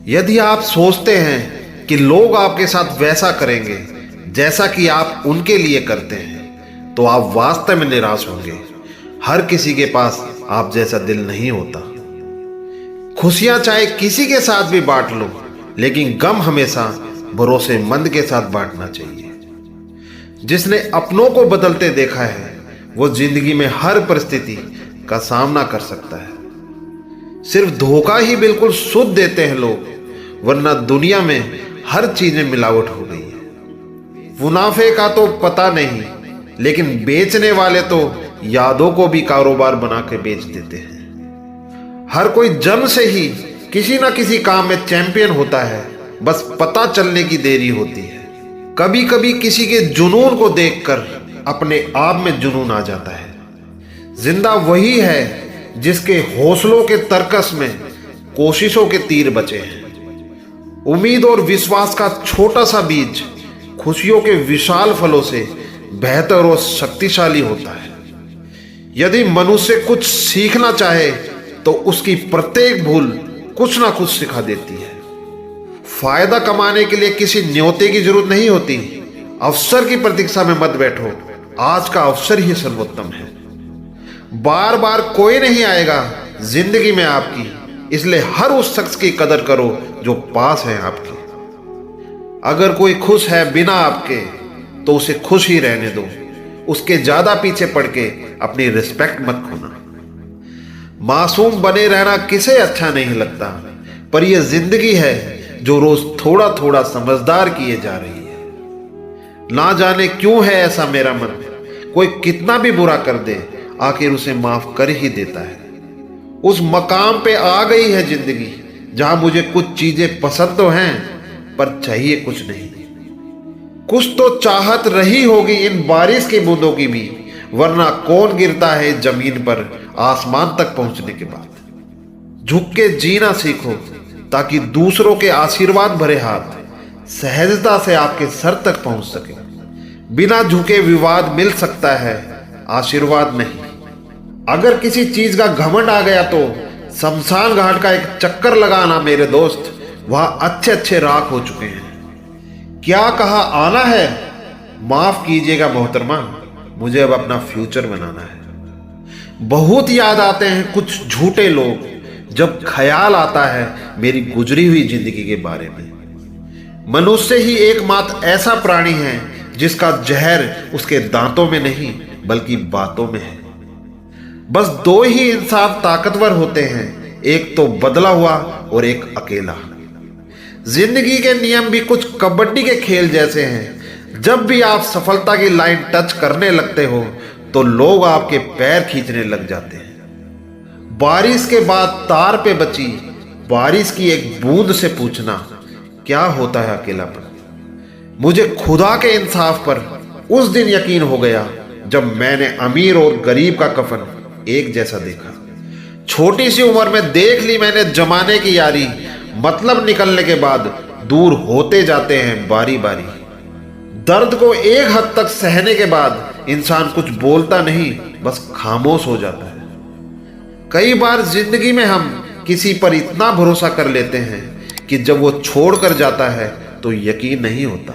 यदि आप सोचते हैं कि लोग आपके साथ वैसा करेंगे जैसा कि आप उनके लिए करते हैं, तो आप वास्तव में निराश होंगे। हर किसी के पास आप जैसा दिल नहीं होता। खुशियां चाहे किसी के साथ भी बांट लो, लेकिन गम हमेशा भरोसेमंद के साथ बांटना चाहिए। जिसने अपनों को बदलते देखा है, वो जिंदगी में हर परिस्थिति का सामना कर सकता है। सिर्फ धोखा ही बिल्कुल शुद्ध देते हैं लोग, वरना दुनिया में हर चीज में मिलावट हो गई है। मुनाफे का तो पता नहीं, लेकिन बेचने वाले तो यादों को भी कारोबार बना के बेच देते हैं। हर कोई जन्म से ही किसी ना किसी काम में चैंपियन होता है, बस पता चलने की देरी होती है। कभी कभी किसी के जुनून को देखकर अपने आप में जुनून आ जाता है। जिंदा वही है जिसके हौसलों के तरकस में कोशिशों के तीर बचे हैं। उम्मीद और विश्वास का छोटा सा बीज खुशियों के विशाल फलों से बेहतर और शक्तिशाली होता है। यदि मनुष्य कुछ सीखना चाहे तो उसकी प्रत्येक भूल कुछ ना कुछ सिखा देती है। फायदा कमाने के लिए किसी न्योते की जरूरत नहीं होती। अवसर की प्रतीक्षा में मत बैठो, आज का अवसर ही सर्वोत्तम है। बार बार कोई नहीं आएगा जिंदगी में आपकी, इसलिए हर उस शख्स की कदर करो जो पास है आपके। अगर कोई खुश है बिना आपके, तो उसे खुश ही रहने दो। उसके ज्यादा पीछे पड़ के अपनी रिस्पेक्ट मत खोना। मासूम बने रहना किसे अच्छा नहीं लगता, पर यह जिंदगी है जो रोज थोड़ा थोड़ा समझदार किए जा रही है। ना जाने क्यों है ऐसा मेरा मन, कोई कितना भी बुरा कर दे, आखिर उसे माफ कर ही देता है। उस मकाम पे आ गई है जिंदगी जहां मुझे कुछ चीजें पसंद तो हैं, पर चाहिए कुछ नहीं। कुछ तो चाहत रही होगी इन बारिश की बूंदों की भी, वरना कौन गिरता है जमीन पर आसमान तक पहुंचने के बाद। झुक के जीना सीखो ताकि दूसरों के आशीर्वाद भरे हाथ सहजता से आपके सर तक पहुंच सके। बिना झुके विवाद मिल सकता है, आशीर्वाद नहीं। अगर किसी चीज का घमंड आ गया तो शमशान घाट का एक चक्कर लगाना मेरे दोस्त, वहां अच्छे अच्छे राख हो चुके हैं। क्या कहा आना है? माफ कीजिएगा मोहतरमा, मुझे अब अपना फ्यूचर बनाना है। बहुत याद आते हैं कुछ झूठे लोग जब ख्याल आता है मेरी गुजरी हुई जिंदगी के बारे में। मनुष्य ही एकमात्र ऐसा प्राणी है जिसका जहर उसके दांतों में नहीं बल्कि बातों में है। बस दो ही इंसान ताकतवर होते हैं, एक तो बदला हुआ और एक अकेला। जिंदगी के नियम भी कुछ कबड्डी के खेल जैसे हैं। जब भी आप सफलता की लाइन टच करने लगते हो तो लोग आपके पैर खींचने लग जाते हैं। बारिश के बाद तार पे बची बारिश की एक बूंद से पूछना क्या होता है अकेलापन। मुझे खुदा के इंसाफ पर उस दिन यकीन हो गया जब मैंने अमीर और गरीब का कफन एक जैसा देखा। छोटी सी उम्र में देख ली मैंने जमाने की यारी, मतलब निकलने के बाद दूर होते जाते हैं बारी बारी। दर्द को एक हद तक सहने के बाद इंसान कुछ बोलता नहीं, बस खामोश हो जाता है। कई बार जिंदगी में हम किसी पर इतना भरोसा कर लेते हैं कि जब वो छोड़ कर जाता है तो यकीन नहीं होता।